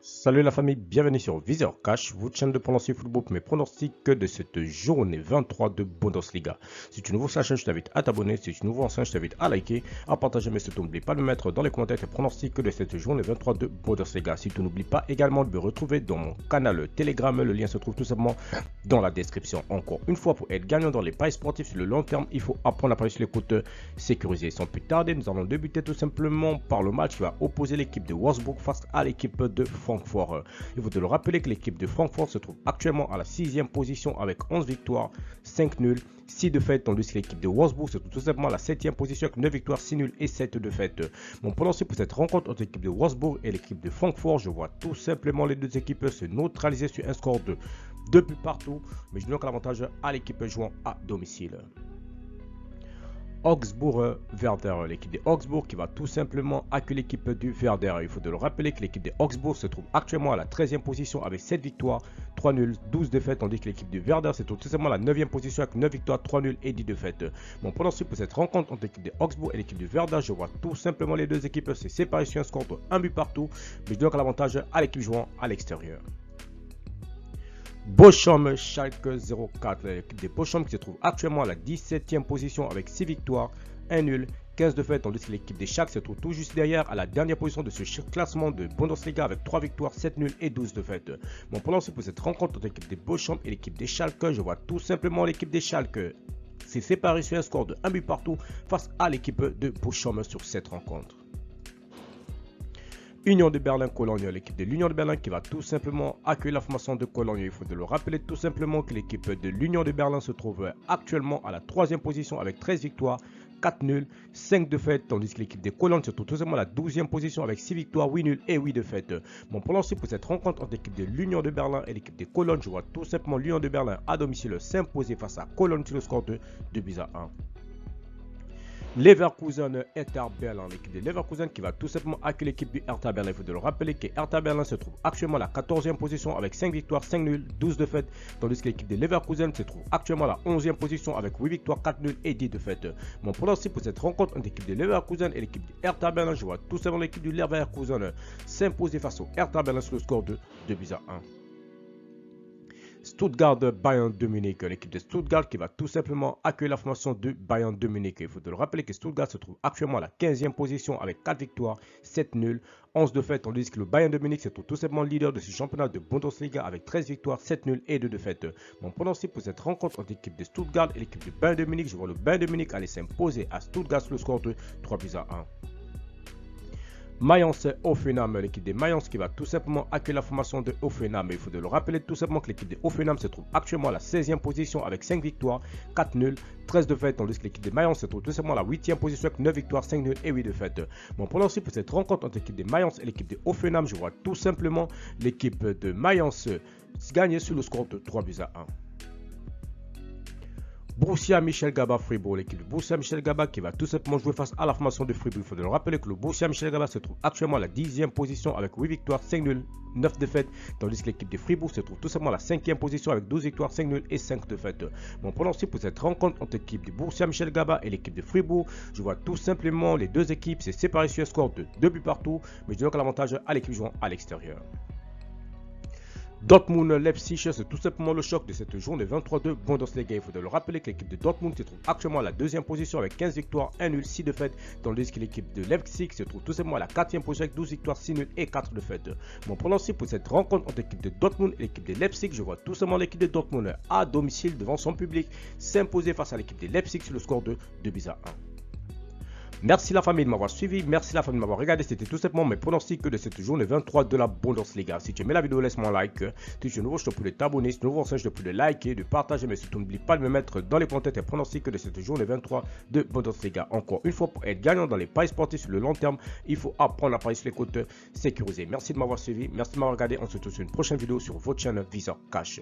Salut la famille, bienvenue sur Viseur Cash, votre chaîne de pronostic football pour mes pronostics de cette journée 23 de Bundesliga. Si tu es nouveau sur la chaîne, je t'invite à t'abonner. Si tu es nouveau en chaîne, je t'invite à liker, à partager, mais surtout n'oublie pas de mettre dans les commentaires tes pronostics de cette journée 23 de Bundesliga. Si tu n'oublies pas également de me retrouver dans mon canal Telegram, le lien se trouve tout simplement dans la description. Encore une fois, pour être gagnant dans les paris sportifs sur le long terme, il faut apprendre à parier sur les côtes sécurisées. Sans plus tarder, nous allons débuter tout simplement par le match qui va opposer l'équipe de Wolfsburg face à l'équipe de Francfort. Il faut te le rappeler que l'équipe de Francfort se trouve actuellement à la 6e position avec 11 victoires, 5 nuls, 6 défaites, tandis que l'équipe de Wolfsburg se trouve tout simplement à la 7e position avec 9 victoires, 6 nuls et 7 défaites. Mon pronostic pour cette rencontre entre l'équipe de Wolfsburg et l'équipe de Francfort, je vois tout simplement les deux équipes se neutraliser sur un score de 2 buts partout, mais je donne l'avantage à l'équipe jouant à domicile. Augsbourg-Werder, l'équipe de Augsbourg qui va tout simplement accueillir l'équipe du Werder. Il faut te le rappeler que l'équipe de Augsbourg se trouve actuellement à la 13e position avec 7 victoires, 3 nuls, 12 défaites, tandis que l'équipe du Werder se trouve tout simplement à la 9e position avec 9 victoires, 3 nuls et 10 défaites. Mon pronostic pour cette rencontre entre l'équipe de Augsbourg et l'équipe du Werder, je vois tout simplement les deux équipes se séparer sur un score de 1 but partout, mais je donne l'avantage à l'équipe jouant à l'extérieur. Bochum-Schalke 04, l'équipe de Bochum qui se trouve actuellement à la 17e position avec 6 victoires, 1 nul, 15 défaites, tandis que l'équipe des Schalke se trouve tout juste derrière à la dernière position de ce classement de Bundesliga avec 3 victoires, 7 nuls et 12 défaites. Mon pronostic pour cette rencontre entre l'équipe de Bochum et l'équipe des Schalke, je vois tout simplement l'équipe des Schalke s'est séparée sur un score de 1 but partout face à l'équipe de Bochum sur cette rencontre. Union de Berlin-Cologne, l'équipe de l'Union de Berlin qui va tout simplement accueillir la formation de Cologne. Il faut le rappeler tout simplement que l'équipe de l'Union de Berlin se trouve actuellement à la 3e position avec 13 victoires, 4 nuls, 5 défaites, tandis que l'équipe de Cologne se trouve tout simplement à la 12e position avec 6 victoires, 8 nuls et 8 défaites. Mon pronostic pour cette rencontre entre l'équipe de l'Union de Berlin et l'équipe de Cologne, je vois tout simplement l'Union de Berlin à domicile s'imposer face à Cologne sur le score de 2 buts à 1. Leverkusen, Hertha Berlin, l'équipe de Leverkusen qui va tout simplement accueillir l'équipe du Hertha Berlin. Il faut le rappeler que Hertha Berlin se trouve actuellement à la 14e position avec 5 victoires, 5 nuls, 12 défaites, tandis que l'équipe de Leverkusen se trouve actuellement à la 11e position avec 8 victoires, 4 nuls et 10 défaites. Mon pronostic pour cette rencontre entre l'équipe de Leverkusen et l'équipe du Hertha Berlin, je vois tout simplement l'équipe du Leverkusen s'imposer face au Hertha Berlin sur le score de 2 buts à 1. Stuttgart-Bayern de Munich, l'équipe de Stuttgart qui va tout simplement accueillir la formation de Bayern de Munich. Il faut te le rappeler que Stuttgart se trouve actuellement à la 15e position avec 4 victoires, 7 nuls, 11 défaites, tandis que le Bayern de Munich se trouve tout simplement leader de ce championnat de Bundesliga avec 13 victoires, 7 nuls et 2 défaites. Mon pronostic pour cette rencontre entre l'équipe de Stuttgart et l'équipe de Bayern de Munich, je vois le Bayern de Munich aller s'imposer à Stuttgart sur le score de 3 buts à 1. Mayence-Hoffenheim, l'équipe de Mayence qui va tout simplement accueillir la formation de Hoffenheim. Il faut le rappeler tout simplement que l'équipe de Hoffenheim se trouve actuellement à la 16e position avec 5 victoires, 4 nuls, 13 défaites, tandis que l'équipe de Mayence se trouve tout simplement à la 8e position avec 9 victoires, 5 nuls et 8 défaites. Mon pronostic pour cette rencontre entre l'équipe de Mayence et l'équipe de Hoffenheim, je vois tout simplement l'équipe de Mayence gagner sur le score de 3 buts à 1. Borussia Mönchengladbach-Fribourg, l'équipe de Borussia Mönchengladbach qui va tout simplement jouer face à la formation de Fribourg. Il faut le rappeler que le Borussia Mönchengladbach se trouve actuellement à la 10e position avec 8 victoires, 5 nuls, 9 défaites, tandis que l'équipe de Fribourg se trouve tout simplement à la 5e position avec 12 victoires, 5 nuls et 5 défaites. Mon pronostic pour cette rencontre entre l'équipe de Borussia Mönchengladbach et l'équipe de Fribourg, je vois tout simplement les deux équipes se séparer sur un score de 2 buts partout, mais je donne l'avantage à l'équipe jouant à l'extérieur. Dortmund-Leipzig, c'est tout simplement le choc de cette journée 23 de Bundesliga. Il faut le rappeler que l'équipe de Dortmund se trouve actuellement à la 2e position avec 15 victoires, 1 nul, 6 défaites, tandis que l'équipe de Leipzig se trouve tout simplement à la 4e position avec 12 victoires, 6 nuls et 4 défaites. Mon pronostic pour cette rencontre entre l'équipe de Dortmund et l'équipe de Leipzig, je vois tout simplement l'équipe de Dortmund à domicile devant son public s'imposer face à l'équipe de Leipzig sur le score de 2 buts à 1. Merci la famille de m'avoir suivi, merci la famille de m'avoir regardé, c'était tout simplement mes pronostics de cette journée 23 de la Bundesliga. Si tu aimais la vidéo, laisse-moi un like. Si tu es nouveau, je te prie de t'abonner. Si tu es nouveau, je te prie de liker, de partager, mais surtout n'oublie pas de me mettre dans les commentaires tes pronostics de cette journée 23 de Bundesliga. Encore une fois, pour être gagnant dans les paris sportifs sur le long terme, il faut apprendre à parier sur les côtes sécurisées. Merci de m'avoir suivi, merci de m'avoir regardé. On se retrouve sur une prochaine vidéo sur votre chaîne Viseur Cash.